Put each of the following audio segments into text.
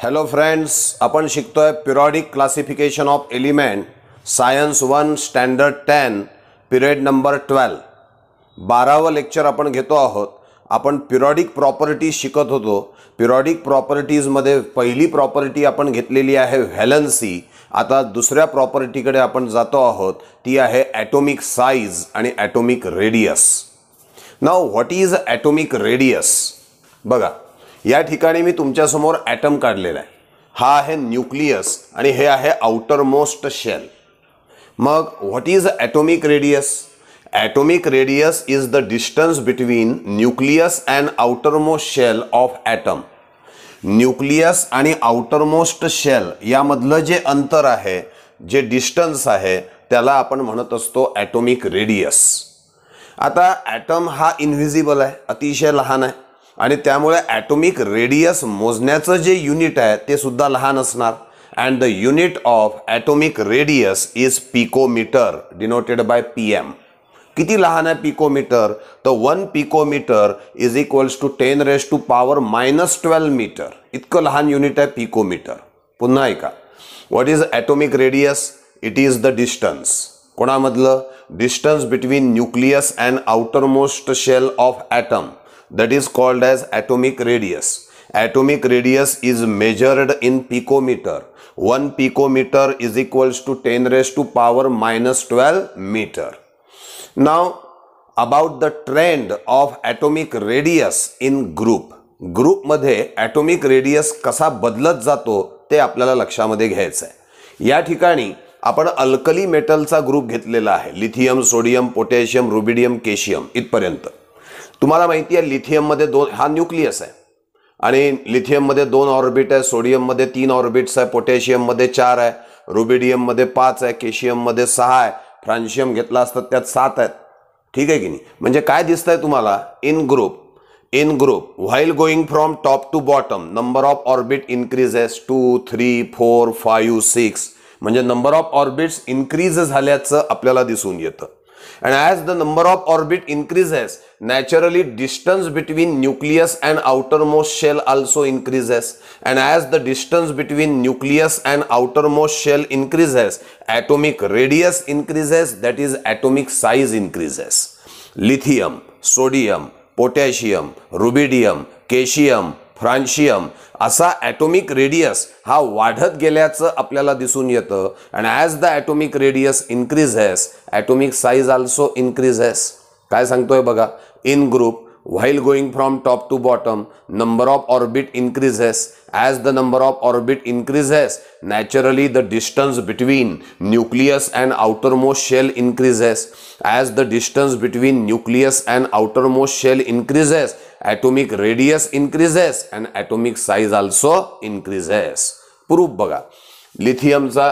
Hello friends, आपण शिकतोय periodic classification of element science 1 standard 10 period number 12. 12व lecture आपण घेतो आहोत. आपण पिरियडिक प्रॉपर्टीज शिकत होतो. पिरियडिक प्रॉपर्टीजमध्ये पहिली प्रॉपर्टी आपण घेतलेली आहे व्हॅलन्सी. आता दुसऱ्या प्रॉपर्टीकडे आपण जातो आहोत, ती आहे ॲटॉमिक साइज आणि atomic radius. Now what is atomic radius? बघा, या ठिकाणी मी तुमच्यासमोर ॲटम काढलेला आहे. हा आहे न्यूक्लियस आणि हे आहे आउटर मोस्ट शेल. मग what is atomic radius? Atomic radius is the distance between nucleus and outer most shell of atom. Nucleus आणि आउटर मोस्ट शेल यामधलं जे अंतर आहे, जे डिस्टन्स आहे, त्याला आपण म्हणत असतो ॲटॉमिक रेडियस. आता ॲटम हा इनव्हिजिबल आहे, अतिशय लहान आहे आणि त्यामुळे ॲटॉमिक रेडियस मोजण्याचं जे युनिट आहे ते सुद्धा लहान असणार. And the unit of atomic radius is picometre, denoted by PM. किती लहान आहे पिकोमीटर? तर 1 picometre is equals to 10⁻⁻12 metre. इतकं लहान युनिट आहे पिकोमीटर. पुन्हा ऐका, what is atomic radius? It is the distance. कोणामधलं? Distance between nucleus and outer most shell of atom. That is called as atomic radius. Atomic radius is measured in picometer. 1 picometer is equals to 10⁻⁻12 meter. Now about the trend of atomic radius in group. Group मध्ये atomic radius कसा बदलत जातो ते आपल्याला लक्षामध्ये घ्यायचं आहे. या ठिकाणी आपण अल्कली मेटलचा ग्रुप घेतलेला आहे. लिथियम, सोडियम, पोटॅशियम, रुबिडियम, केशियम इथपर्यंत. तुम्हाला माहिती आहे लिथियममध्ये हा न्यूक्लियस आहे आणि लिथियममध्ये 2 ऑर्बिट आहे, सोडियममध्ये 3 ऑर्बिट्स आहे, पोटॅशियममध्ये 4 आहे, रुबिडियममध्ये 5 आहे, केशियममध्ये 6 आहे, फ्रान्शियम घेतला असता त्यात 7 आहेत. ठीक आहे की नाही? म्हणजे काय दिसतंय तुम्हाला? In group while going from top to bottom number of orbit increases 2, 3, 4, 5, 6. म्हणजे नंबर ऑफ ऑर्बिट्स इन्क्रीज झाल्याचं आपल्याला दिसून येतं. And as the number of orbit increases, naturally distance between nucleus and outermost shell also increases. And as the distance between nucleus and outermost shell increases, atomic radius increases, that is atomic size increases. Lithium, sodium, potassium, rubidium, केशियम, फ्रान्शियम असा atomic radius हा वाढत गेल्याचं आपल्याला दिसून येतं. And as the atomic radius increases, atomic size also increases. काय सांगतोय बघा, in group while going from top to bottom number of orbit increases. As the number of orbit increases, naturally the distance between nucleus and outermost shell increases. As the distance between nucleus and outermost shell increases, atomic radius increases and atomic size also increases. Proof बघा, लिथियमचा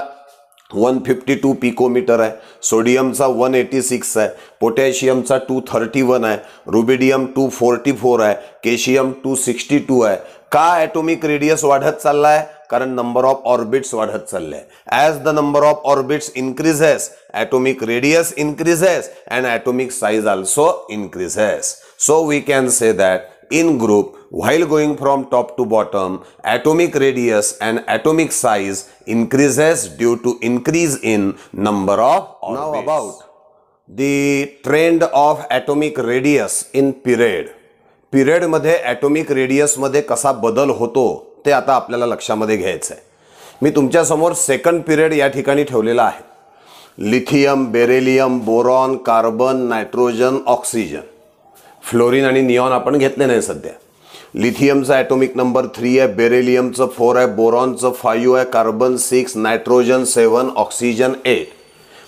152 picometre आहे, सोडियमचा 186 आहे, पोटॅशियमचा 231 आहे, rubidium 244 आहे, केशियम 262 आहे. का atomic radius वाढत चाललाय? कारण नंबर ऑफ ऑर्बिट्स वाढत चालले. As the number of orbits increases, atomic radius increases and atomic size also increases. So we can say that in group, while going from top to bottom, atomic radius and atomic size increases due to increase in number of orbits. Now about the trend of atomic radius in period. Period मध्ये atomic radius मध्ये कसा बदल होतो ते आता आपल्याला लक्षामध्ये घ्यायचं आहे. मी तुमच्या समोर सेकंड पिरियड या ठिकाणी ठेवलेला आहे. Lithium, beryllium, boron, carbon, nitrogen, oxygen. Fluorine आणि निऑन आपण घेतले नाही सध्या. लिथियमचा ॲटॉमिक नंबर 3 आहे, बेरिलियमचं 4 आहे, बोरॉनचं 5 आहे, कार्बन 6, नायट्रोजन 7, ऑक्सिजन 8.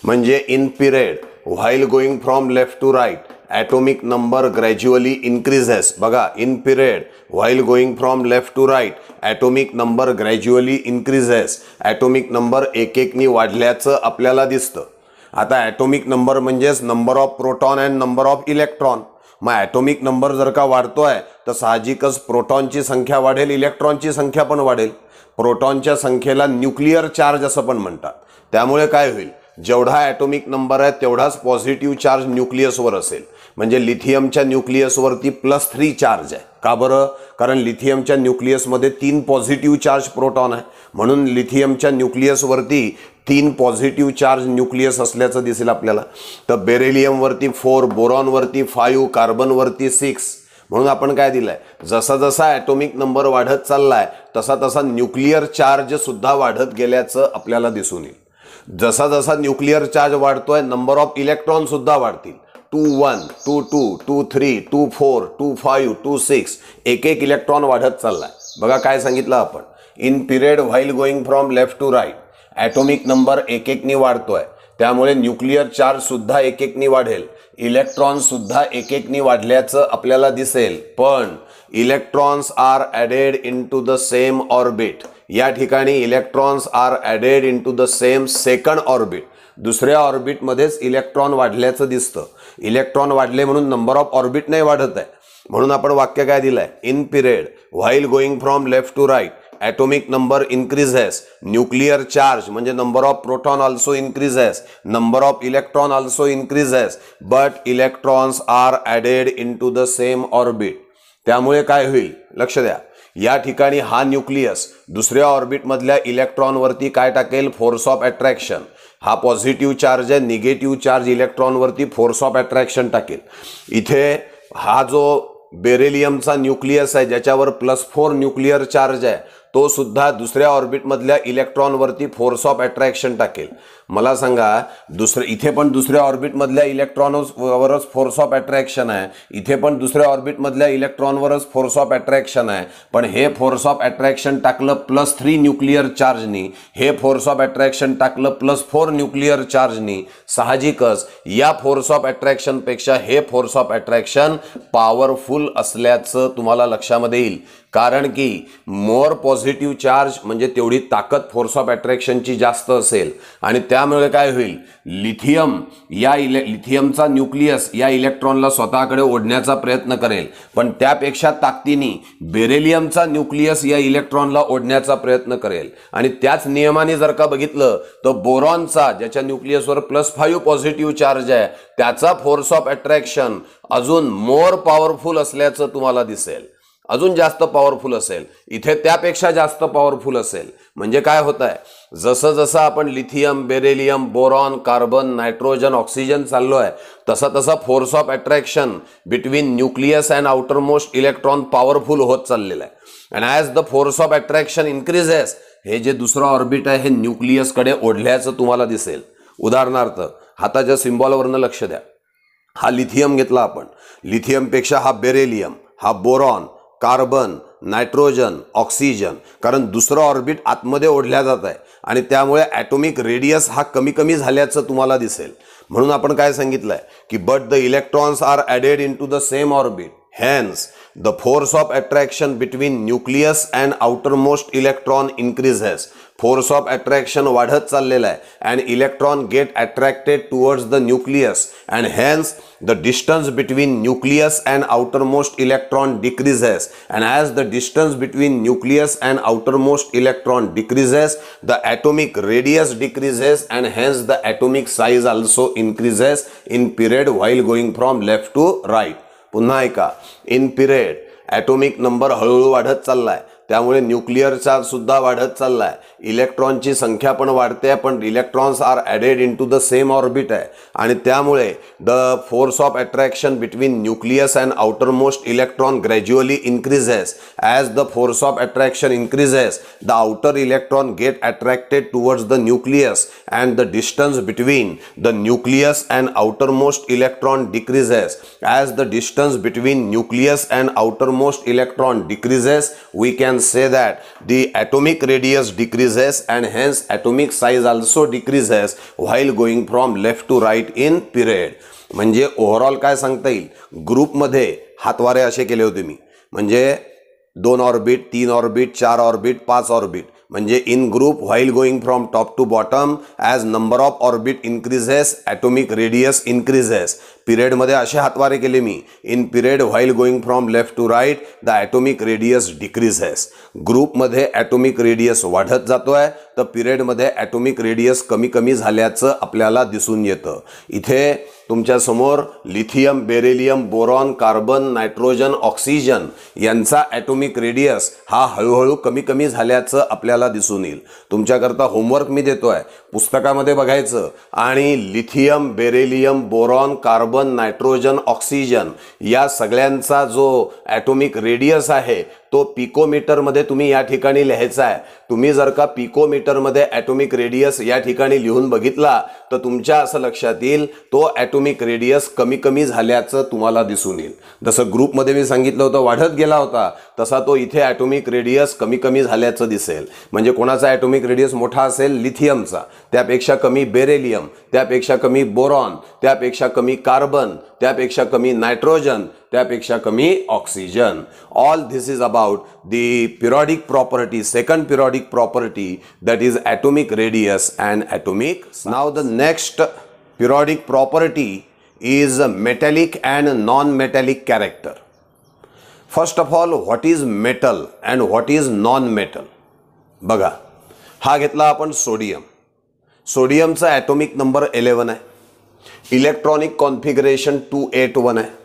म्हणजे in period while going from left to right, atomic number gradually increases. बघा, in period while going from left to right, atomic number gradually increases. Atomic number एक एकनी वाढल्याचं आपल्याला दिसतं. आता ॲटॉमिक नंबर म्हणजेच number of proton and number of electron. मग atomic number जर का वाढतोय तर साहजिकच प्रोटॉनची संख्या वाढेल, इलेक्ट्रॉनची संख्या पण वाढेल. प्रोटॉनच्या संख्येला न्यूक्लिअर चार्ज असं पण म्हणतात. त्यामुळे काय होईल, जेवढा ॲटॉमिक नंबर आहे तेवढाच पॉझिटिव्ह चार्ज न्यूक्लियसवर असेल. म्हणजे लिथियमच्या न्यूक्लियसवरती +3 चार्ज आहे. का बरं? कारण लिथियमच्या न्यूक्लियसमध्ये 3 पॉझिटिव्ह चार्ज प्रोटॉन आहे, म्हणून लिथियमच्या न्यूक्लियसवरती 3 पॉझिटिव्ह चार्ज न्यूक्लियस असल्याचं दिसेल आपल्याला. तर बेरिलियमवरती 4, बोरॉनवरती 5, कार्बनवरती 6. म्हणून आपण काय दिलंय, जसा जसा ॲटॉमिक नंबर वाढत चाललाय तसा तसा न्यूक्लिअर चार्ज सुद्धा वाढत गेल्याचं आपल्याला दिसून येईल. जसा जसा न्यूक्लिअर चार्ज वाढतोय नंबर ऑफ इलेक्ट्रॉन सुद्धा वाढतील. 2 1 2 2 2 3 2 4 2 5 2 6 एक एक इलेक्ट्रॉन वाढत चाललाय. बघा काय सांगितलं आपण, in period while going from left to right atomic number एक एकनी वाढतोय, त्यामुळे न्यूक्लिअर चार्ज सुद्धा एक एकनी वाढेल, इलेक्ट्रॉन सुद्धा एक एकनी वाढल्याचं आपल्याला दिसेल. पण electrons are added into the same orbit. या ठिकाणी electrons are added into the same second orbit. दुसऱ्या ऑर्बिटमध्येच इलेक्ट्रॉन वाढल्याचं दिसतं. इलेक्ट्रॉन वाढले म्हणून नंबर ऑफ ऑर्बिट नाही वाढत आहे. म्हणून आपण वाक्य काय दिलंय, in period while going from left to right atomic number increases, nuclear charge म्हणजे number of proton also increases, number of electron also increases, but electrons are added into the same orbit. त्यामुळे काय होईल लक्ष द्या, या ठिकाणी हा nucleus दुसऱ्या ऑर्बिट मधल्या इलेक्ट्रॉन वरती काय टाकेल, फोर्स ऑफ अट्रॅक्शन. हा पॉझिटिव्ह चार्ज आहे, निगेटिव्ह चार्ज इलेक्ट्रॉन वरती फोर्स ऑफ अट्रॅक्शन टाकेल. इथे हा जो बेरिलियमचा न्यूक्लियस आहे ज्याच्यावर +4 न्यूक्लिअर चार्ज आहे तो सुद्धा दुसऱ्या ऑर्बिट मधल्या इलेक्ट्रॉन वरती फोर्स ऑफ अट्रॅक्शन टाकेल. मला सांगा इथे पण दुसऱ्या ऑर्बिट मधल्या इलेक्ट्रॉनवरच फोर्स ऑफ अट्रॅक्शन आहे, इथे पण दुसऱ्या ऑर्बिट मधल्या इलेक्ट्रॉनवरच फोर्स ऑफ अट्रॅक्शन आहे. पण हे फोर्स ऑफ अट्रॅक्शन टाकलं +3 न्यूक्लिअर चार्जनी, हे फोर्स ऑफ अट्रॅक्शन टाकलं +4 न्यूक्लिअर चार्जनी. साहजिकच या फोर्स ऑफ अट्रॅक्शन पेक्षा हे फोर्स ऑफ अट्रॅक्शन पॉवरफुल असल्याचं तुम्हाला लक्षामध्ये येईल. कारण की मोर पॉझिटिव्ह चार्ज म्हणजे तेवढी ताकद फोर्स ऑफ अट्रॅक्शनची जास्त असेल आणि त्यामुळे काय होईल, लिथियमचा न्यूक्लियस या इलेक्ट्रॉनला स्वतःकडे ओढण्याचा प्रयत्न करेल, पण त्यापेक्षा ताकदीने बेरिलियमचा न्यूक्लियस या इलेक्ट्रॉनला ओढण्याचा प्रयत्न करेल. आणि त्याच नियमाने जर का बघितलं तर बोरॉनचा ज्याच्या न्यूक्लियसवर +5 पॉझिटिव्ह चार्ज आहे त्याचा फोर्स ऑफ अट्रॅक्शन अजून मोर पॉवरफुल असल्याचं तुम्हाला दिसेल, अजून जास्त पॉवरफुल असेल, इथे त्यापेक्षा जास्त पॉवरफुल असेल. म्हणजे काय होत आहे, जसं जसं आपण lithium, beryllium, boron, carbon, nitrogen, oxygen चाललोय तसा तसा force of attraction between nucleus and outer most electron powerful होत चाललेला आहे. And as the force of attraction increases, हे जे दुसरं ऑर्बिट आहे हे न्यूक्लियसकडे ओढल्याचं तुम्हाला दिसेल. उदाहरणार्थ हाताच्या सिम्बॉलवरनं लक्ष द्या. हा लिथियम घेतला आपण, लिथियमपेक्षा हा बेरिलियम, हा बोरॉन, कार्बन, नायट्रोजन, ऑक्सिजन, कारण दुसरं ऑर्बिट आतमध्ये ओढल्या जात आहे आणि त्यामुळे ॲटॉमिक रेडियस हा कमी कमी झाल्याचं तुम्हाला दिसेल. म्हणून आपण काय सांगितलंय की but the electrons are added into the same orbit, hence the force of attraction between nucleus and outermost electron increases. Force of attraction वाढत चाललेला आहे and electron get attracted towards the nucleus and hence the distance between nucleus and outermost electron decreases, and as the distance between nucleus and outermost electron decreases the atomic radius decreases and hence the atomic size also increases in period while going from left to right. पुन्हा ऐका, in period atomic number हळूहळू वाढत चाललाय, त्यामुळे nuclear charge सुद्धा वाढत चाललाय, इलेक्ट्रॉनची संख्या पण वाढते, पण electrons are added into the same orbit आहे आणि त्यामुळे the force of attraction between nucleus and outer most electron gradually increases. As the force of attraction increases the outer electron get attracted towards the nucleus and the distance between the nucleus and outer most electron decreases. As the distance between nucleus and outer most electron decreases we can say that the atomic radius decreases and hence atomic size also decreases while going from left to right in period. म्हणजे overall काय सांगता येईल, ग्रुपमध्ये हातवारे असे केले होते मी, म्हणजे 2 ऑर्बिट, 3 ऑर्बिट, 4 ऑर्बिट, 5 ऑर्बिट, म्हणजे in group while going from top to bottom as number of orbit increases atomic radius increases. पिरियडमध्ये असे हातवारे केले मी, in period while going from left to right the atomic radius decreases. ग्रुपमध्ये atomic radius वाढत जातोय तर पिरियडमध्ये ॲटॉमिक रेडियस कमी कमी झाल्याचं आपल्याला दिसून येतं. इथे तुमच्यासमोर lithium, beryllium, boron, carbon, nitrogen, oxygen यांचा ॲटॉमिक रेडियस हा हळूहळू कमी कमी झाल्याचं आपल्याला दिसून येईल. तुमच्याकरता होमवर्क मी देतो आहे, पुस्तकामध्ये बघायचं आणि lithium, beryllium, boron, carbon, nitrogen, oxygen या सगळ्यांचा जो ॲटॉमिक रेडियस आहे तो पिकोमीटरमध्ये तुम्ही या ठिकाणी लिहायचा आहे. तुम्ही जर का पिकोमीटरमध्ये ॲटॉमिक रेडियस या ठिकाणी लिहून बघितला तर तुमच्या असं लक्षात येईल तो ॲटॉमिक रेडियस कमी कमी झाल्याचं तुम्हाला दिसून येईल. जसं ग्रुपमध्ये मी सांगितलं होतं वाढत गेला होता तसा तो इथे ॲटॉमिक रेडियस कमी कमी झाल्याचं दिसेल. म्हणजे कोणाचा ॲटॉमिक रेडियस मोठा असेल? लिथियमचा, त्यापेक्षा कमी बेरिलियम, त्यापेक्षा कमी बोरॉन, त्यापेक्षा कमी कार्बन, त्यापेक्षा कमी नायट्रोजन, त्यापेक्षा कमी oxygen. All this is about the periodic property, second periodic property, that is atomic radius and atomic. Now the next periodic property is metallic and non-metallic character. First of all, what is metal and what is non-metal? बघा, हा घेतला आपण sodium. सोडियमचा atomic number 11 आहे. Electronic configuration 281 आहे.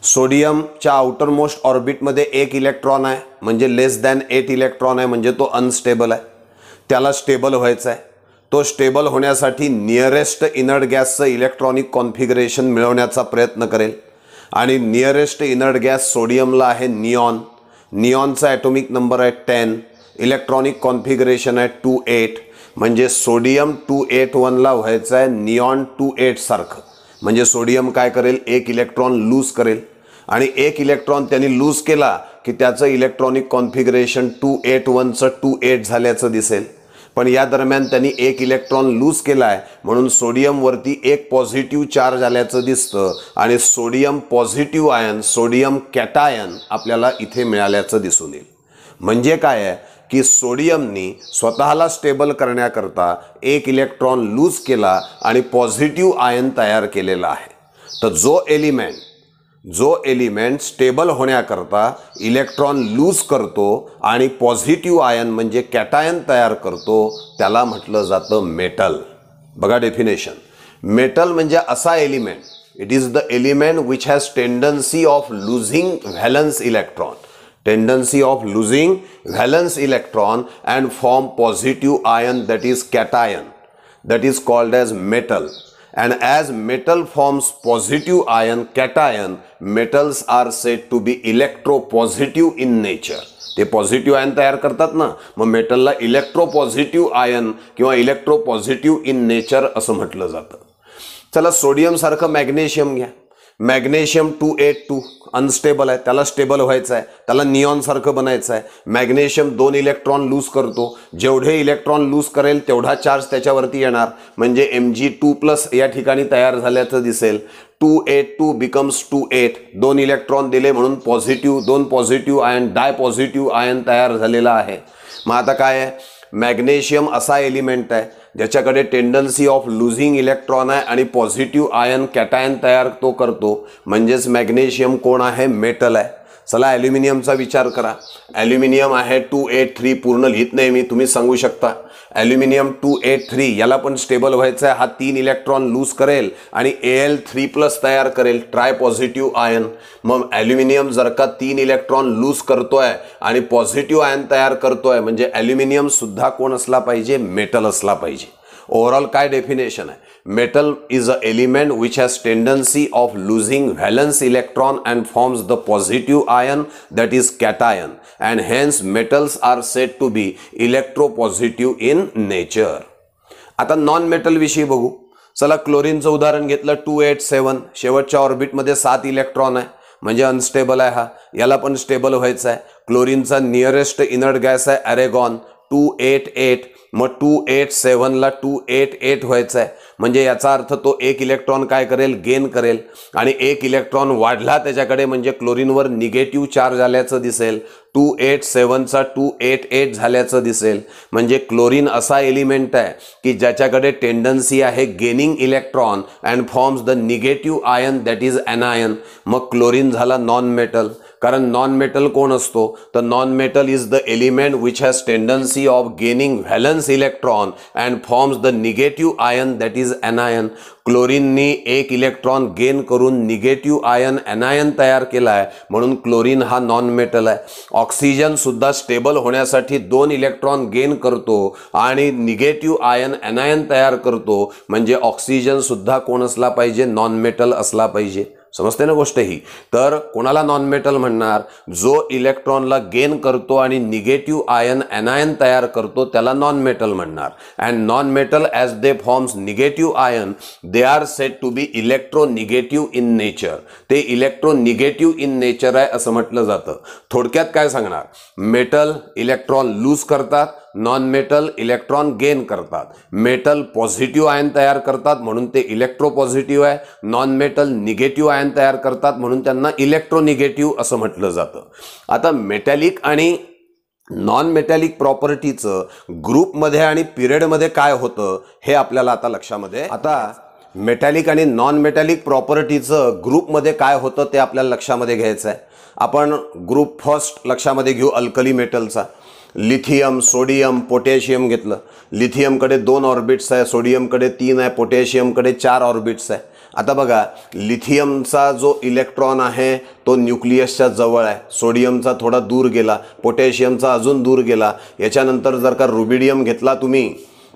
सोडियमच्या outer most ऑर्बिटमध्ये 1 electron आहे, म्हणजे लेस than 8 electron आहे, म्हणजे तो अनस्टेबल आहे. त्याला स्टेबल व्हायचं आहे. तो स्टेबल होण्यासाठी नियरेस्ट इनर्ट गॅसचं इलेक्ट्रॉनिक कॉन्फिगरेशन मिळवण्याचा प्रयत्न करेल आणि नियरेस्ट इनर्ट गॅस सोडियमला आहे निऑन. निऑनचा ॲटॉमिक नंबर आहे 10, इलेक्ट्रॉनिक कॉन्फिगरेशन आहे 28, म्हणजे सोडियम 281ला व्हायचं आहे निऑन 28 सारखं. म्हणजे सोडियम काय करेल? 1 इलेक्ट्रॉन लूज करेल आणि 1 इलेक्ट्रॉन त्यांनी लूज केला की त्याचं इलेक्ट्रॉनिक कॉन्फिगरेशन 281चं 28 झाल्याचं दिसेल. पण या दरम्यान त्यांनी 1 इलेक्ट्रॉन लूज केला आहे म्हणून सोडियमवरती 1 पॉझिटिव्ह चार्ज आल्याचं दिसतं आणि sodium positive ion, sodium cation आपल्याला इथे मिळाल्याचं दिसून येईल. म्हणजे काय आहे की सोडियमनी स्वतःला स्टेबल करण्याकरता 1 इलेक्ट्रॉन लूज केला आणि पॉझिटिव्ह आयन तयार केलेला आहे. तर जो एलिमेंट स्टेबल होण्याकरता इलेक्ट्रॉन लूज करतो आणि पॉझिटिव्ह आयन म्हणजे कॅटायन तयार करतो त्याला म्हटलं जातं मेटल. बघा डेफिनेशन, मेटल म्हणजे असा element, it is the element which has tendency of losing valence electron, tendency of losing valence electron and form positive ion, that is cation, that is called as metal. And as metal forms positive ion cation, metals are said to be electropositive in nature. ते positive ion तयार करतात ना, मग मेटलला electropositive ion किंवा electropositive in nature असं म्हटलं जातं. चला सोडियम सारखं मॅग्नेशियम घ्या. मॅग्नेशियम 282 अनस्टेबल आहे, त्याला स्टेबल व्हायचं आहे, त्याला निऑन सारखं बनायचं आहे. मॅग्नेशियम 2 इलेक्ट्रॉन लूज करतो, जेवढे इलेक्ट्रॉन लूज करेल तेवढा चार्ज त्याच्यावरती येणार, म्हणजे Mg2+ या ठिकाणी तयार झाल्याचं दिसेल. 282 बिकम्स 28, 2 इलेक्ट्रॉन दिले म्हणून पॉझिटिव्ह, 2 पॉझिटिव्ह आयन, डाय पॉझिटिव्ह आयन तयार झालेला आहे. मग आता काय आहे, मॅग्नेशियम असा एलिमेंट आहे ज्याच्याकडे टेंडन्सी ऑफ लुझिंग इलेक्ट्रॉन आहे आणि पॉझिटिव्ह आयन कॅटायन तयार तो करतो, म्हणजेच मॅग्नेशियम कोण आहे? मेटल आहे. चला ॲल्युमिनियमचा विचार करा. ॲल्युमिनियम आहे 283, पूर्ण लिहित नाही मी, तुम्ही सांगू शकता. ॲल्युमिनियम 283 याला पण स्टेबल व्हायचं आहे, हा 3 इलेक्ट्रॉन लूज करेल आणि Al3+ तयार करेल, ट्राय पॉझिटिव्ह आयन. मग ॲल्युमिनियम जर का 3 इलेक्ट्रॉन लूज करतोय आणि पॉझिटिव्ह आयन तयार करतोय म्हणजे ॲल्युमिनियम सुद्धा कोण असला पाहिजे? मेटल असला पाहिजे. ओव्हरऑल काय डेफिनेशन आहे? Metal is a element which has tendency of losing valence electron and forms the positive ion, that is cation, and hence metals are said to be electropositive in nature. आता non metal विषयी बघू. चला क्लोरीनचं उदाहरण घेतलं, 287, शेवटच्या ऑर्बिटमध्ये 7 electron आहे, म्हणजे unstable आहे हा, याला पण स्टेबल व्हायचं आहे. क्लोरीनचा नियरेस्ट इनर्ट गॅस आहे अरेगॉन 288, मग 287ला 288 व्हायचं आहे, म्हणजे याचा अर्थ तो 1 इलेक्ट्रॉन काय करेल? गेन करेल आणि 1 इलेक्ट्रॉन वाढला त्याच्याकडे म्हणजे क्लोरीनवर निगेटिव्ह चार्ज आल्याचं दिसेल. 287चा 288 झाल्याचं दिसेल. म्हणजे क्लोरीन असा एलिमेंट आहे की ज्याच्याकडे टेंडन्सी आहे gaining electron and forms the negative ion, that is anion. मग क्लोरीन झाला नॉन मेटल. कारण नॉन मेटल कोण असतो तर non metal is the element which has tendency of gaining valence electron and forms the negative ion that is anion. क्लोरीननी एक electron gain करून negative ion anion तयार केला आहे म्हणून क्लोरीन हा नॉन मेटल आहे. ऑक्सिजन सुद्धा स्टेबल होण्यासाठी 2 इलेक्ट्रॉन गेन करतो आणि निगेटिव्ह आयन एनायन तयार करतो म्हणजे ऑक्सिजन सुद्धा कोण असला पाहिजे नॉन मेटल असला पाहिजे. समजते ना गोष्ट ही. तर कोणाला नॉन मेटल म्हणणार जो इलेक्ट्रॉनला गेन करतो आणि निगेटिव्ह आयन एनायन तयार करतो त्याला नॉन मेटल म्हणणार. And non metal as they forms negative ion they are said to be electronegative in nature. ते इलेक्ट्रोनिगेटिव्ह इन नेचर आहे असं म्हटलं जातं. थोडक्यात काय सांगणार मेटल इलेक्ट्रॉन लूज करतात नॉन मेटल इलेक्ट्रॉन गेन करतात. मेटल पॉझिटिव्ह आयन तयार करतात म्हणून ते इलेक्ट्रोपॉझिटिव्ह आहे. नॉन मेटल निगेटिव्ह आयन तयार करतात म्हणून त्यांना इलेक्ट्रोनिगेटिव्ह असं म्हटलं जातं. आता मेटॅलिक आणि नॉन मेटॅलिक प्रॉपर्टीचं ग्रुपमध्ये आणि पिरियडमध्ये काय होतं हे आपल्याला आता लक्षामध्ये. आता मेटॅलिक आणि नॉन मेटॅलिक प्रॉपर्टीचं ग्रुपमध्ये काय होतं ते आपल्याला लक्षामध्ये घ्यायचं आहे. आपण ग्रुप फर्स्ट लक्षामध्ये घेऊ अल्कली मेटलचा. लिथियम सोडियम पोटॅशियम घेतलं. लिथियमकडे 2 ऑर्बिट्स आहे सोडियमकडे 3 आहे पोटॅशियमकडे 4 ऑर्बिट्स आहे. आता बघा लिथियमचा जो इलेक्ट्रॉन आहे तो न्यूक्लियसच्या जवळ आहे. सोडियमचा थोडा दूर गेला पोटॅशियमचा अजून दूर गेला. याच्यानंतर जर का रुबिडियम घेतला तुम्ही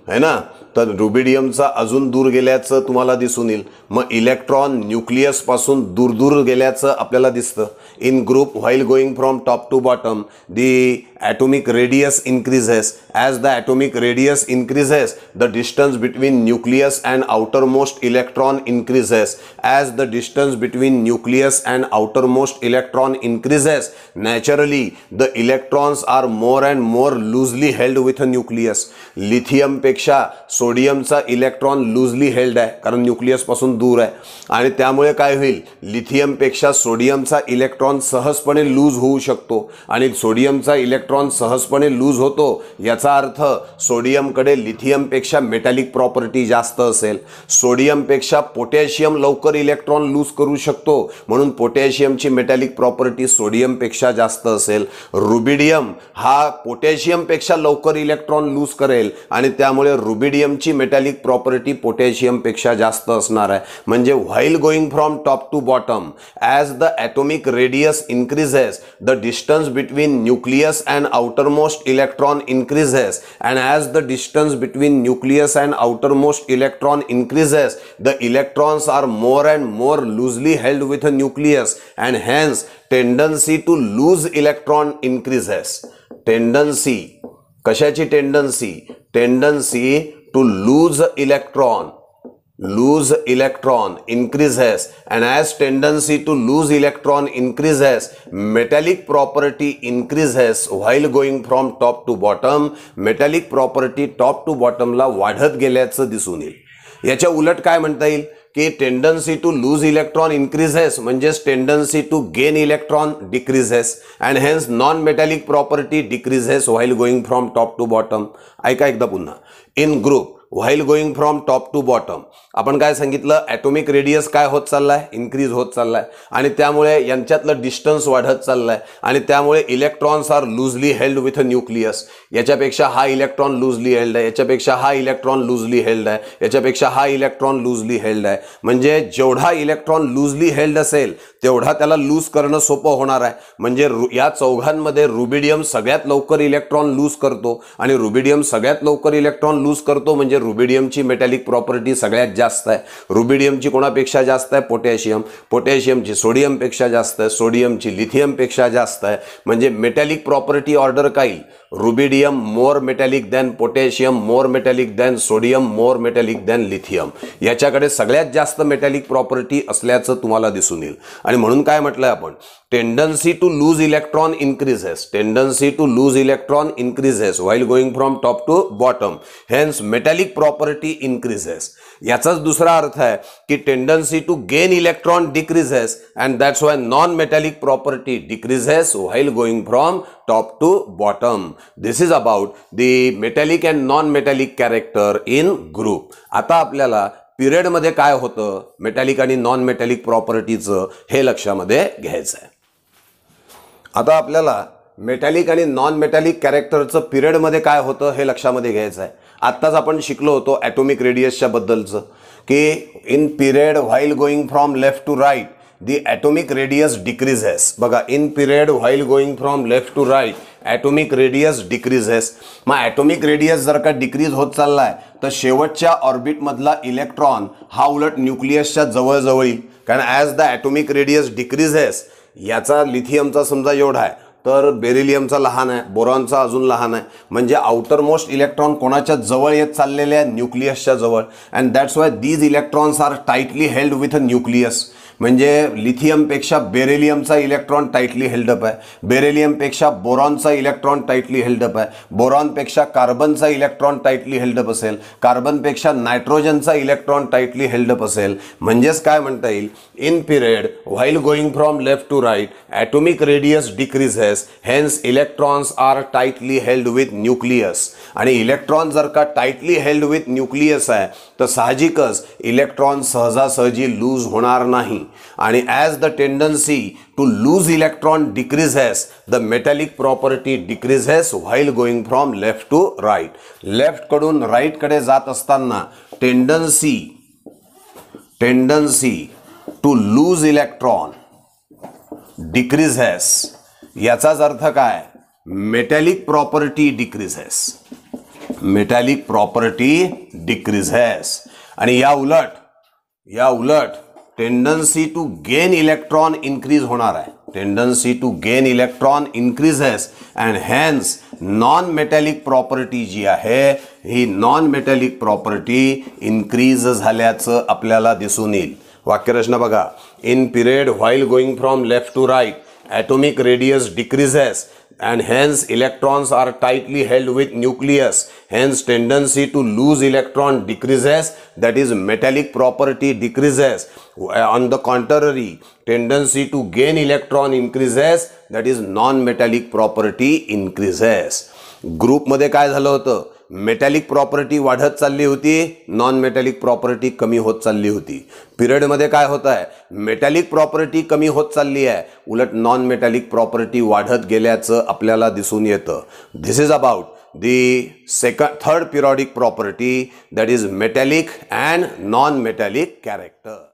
है ना तर रुबिडियमचा अजून दूर गेल्याचं तुम्हाला दिसून येईल. मग इलेक्ट्रॉन न्यूक्लियसपासून दूर दूर गेल्याचं आपल्याला दिसतं. In group while going from top to bottom the atomic radius increases. As the atomic radius increases, the distance between nucleus and outermost electron increases. As the distance between nucleus and outermost electron increases, naturally the electrons are more and more loosely held with a nucleus. Lithium पेक्षा सोडियमचा electron loosely held आहे कारण nucleus पासून दूर आहे आणि त्यामुळे काय होईल लिथियम पेक्षा सोडियमचा इलेक्ट्रॉन सहजपणे लूज होऊ शकतो आणि सोडियमचा इलेक्ट्रॉन सहजपणे लूज होतो. याचा अर्थ सोडियमकडे लिथियमपेक्षा मेटॅलिक प्रॉपर्टी जास्त असेल. सोडियमपेक्षा पोटॅशियम लवकर इलेक्ट्रॉन लूज करू शकतो म्हणून पोटॅशियमची मेटॅलिक प्रॉपर्टी सोडियमपेक्षा जास्त असेल. रुबिडियम हा पोटॅशियमपेक्षा लवकर इलेक्ट्रॉन लूज करेल आणि त्यामुळे रुबिडियमची मेटॅलिक प्रॉपर्टी पोटॅशियमपेक्षा जास्त असणार आहे. म्हणजे while going from top to bottom as the atomic radius increases the distance between nucleus and outermost electron increases, and as the distance between nucleus and outermost electron increases, the electrons are more and more loosely held with a nucleus and hence tendency to lose electron increases. Tendency कशाची tendency? Tendency to lose electron increases, and as tendency to lose electron increases, metallic property increases while going from top to bottom. metallic property top to bottom ला वाढत गेल्याचं दिसून येईल. याच्या उलट काय म्हणता येईल की tendency to lose electron increases म्हणजेच tendency to gain electron decreases and hence non metallic property decreases while going from top to bottom. ऐका एकदा पुन्हा. In group while going from top to bottom आपण काय सांगितलं ॲटॉमिक रेडियस काय होत चाललाय इन्क्रीज होत चाललाय आणि त्यामुळे यांच्यातलं डिस्टन्स वाढत चाललाय आणि त्यामुळे electrons are loosely held with a nucleus. याच्यापेक्षा हा इलेक्ट्रॉन लूजली हेल्ड आहे याच्यापेक्षा हा इलेक्ट्रॉन लूजली हेल्ड आहे याच्यापेक्षा हा इलेक्ट्रॉन लूजली हेल्ड आहे. म्हणजे जेवढा इलेक्ट्रॉन लूजली हेल्ड असेल तेवढा त्याला लूज करणं सोपं होणार आहे. म्हणजे या चौघांमध्ये रुबिडियम सगळ्यात लवकर इलेक्ट्रॉन लूज करतो आणि रुबिडियम सगळ्यात लवकर इलेक्ट्रॉन लूज करतो म्हणजे रुबिडियमची मेटॅलिक प्रॉपर्टी सगळ्यात जास्त आहे. रुबिडियमची कोणापेक्षा जास्त आहे पोटॅशियम. पोटॅशियमची सोडियमपेक्षा जास्त आहे. सोडियमची लिथियमपेक्षा जास्त आहे. म्हणजे मेटॅलिक प्रॉपर्टी ऑर्डर काय येईल रुबिडियम मोर मेटॅलिक दॅन पोटॅशियम मोर मेटॅलिक दॅन सोडियम मोर मेटॅलिक दॅन लिथियम. याच्याकडे सगळ्यात जास्त मेटॅलिक प्रॉपर्टी असल्याचं तुम्हाला दिसून येईल. आणि म्हणून काय म्हटलंय आपण tendency to lose electron increases. Tendency to lose electron increases while going from top to bottom hence metallic property increases. याचाच दुसरा अर्थ आहे की tendency to gain electron decreases and that's why non metallic property decreases while going from top to bottom. This is about the metallic and non metallic character in group. आता आपल्याला पिरियडमध्ये काय होतं मेटॅलिक आणि नॉन मेटॅलिक प्रॉपर्टीचं हे लक्षामध्ये घ्यायचं आहे. आता आपल्याला मेटॅलिक आणि नॉन मेटॅलिक कॅरेक्टरचं पिरियडमध्ये काय होतं हे लक्षामध्ये घ्यायचं आहे. आत्ताच आपण शिकलो होतो ॲटोमिक रेडियसच्या बद्दलचं की in period while going from left to right the atomic radius decreases. बघा, in period while going from left to right atomic radius decreases. मग ॲटोमिक रेडियस जर का डिक्रीज होत चालला आहे तर शेवटच्या ऑर्बिटमधला इलेक्ट्रॉन हा उलट न्यूक्लियसच्या जवळजवळ येईल. कारण as the atomic radius decreases, याचा लिथियमचा समजा एवढा आहे तर बेरिलियमचा लहान आहे, बोरॉनचा अजून लहान आहे. म्हणजे आउटर मोस्ट इलेक्ट्रॉन कोणाच्या जवळ येत चाललेले आहे? न्यूक्लियसच्या जवळ. And that's why these electrons are tightly held with a nucleus. म्हणजे लिथियमपेक्षा बेरिलियमचा इलेक्ट्रॉन टाईटली हेल्डअप आहे, बेरिलियमपेक्षा बोरॉनचा इलेक्ट्रॉन टाईटली हेल्डअप आहे, बोरॉनपेक्षा कार्बनचा इलेक्ट्रॉन टाईटली हेल्डअप असेल, कार्बनपेक्षा नायट्रोजनचा इलेक्ट्रॉन टाईटली हेल्डअप असेल. म्हणजेच काय म्हणता येईल, in period while going from left to right atomic radius decreases, hence electrons are tightly held with nucleus. आणि इलेक्ट्रॉन जर का टाईटली हेल्ड विथ न्यूक्लियस आहे तर साहजिकच इलेक्ट्रॉन सहजासहजी लूज होणार नाही. आणि as the tendency to lose electron decreases, the metallic property decreases while going from left to right. लेफ्टकडून राईटकडे जात असताना tendency to lose electron decreases, याचाच अर्थ काय? Metallic property decreases, metallic property decreases. आणि या उलट tendency to gain electron increase होणार आहे. Tendency to gain electron increases and hence non metallic property जी आहे ही नॉन मेटॅलिक प्रॉपर्टी इन्क्रीज झाल्याचं आपल्याला दिसून येईल. वाक्यरचना बघा, in period while going from left to right atomic radius decreases and hence electrons are tightly held with nucleus, hence tendency to lose electron decreases, that is metallic property decreases. On the contrary, tendency to gain electron increases, that is non-metallic property increases. Group मध्ये काय झालं होतं? Metallic property वाढत चालली होती, non metallic property कमी होत चालली होती. पिरियड मध्ये काय होत आहे? मेटॅलिक प्रॉपर्टी कमी होत चालली आहे, उलट नॉन मेटॅलिक प्रॉपर्टी वाढत गेल्याचं आपल्याला दिसून येतं. This is about the third periodic property, that is metallic and non metallic character.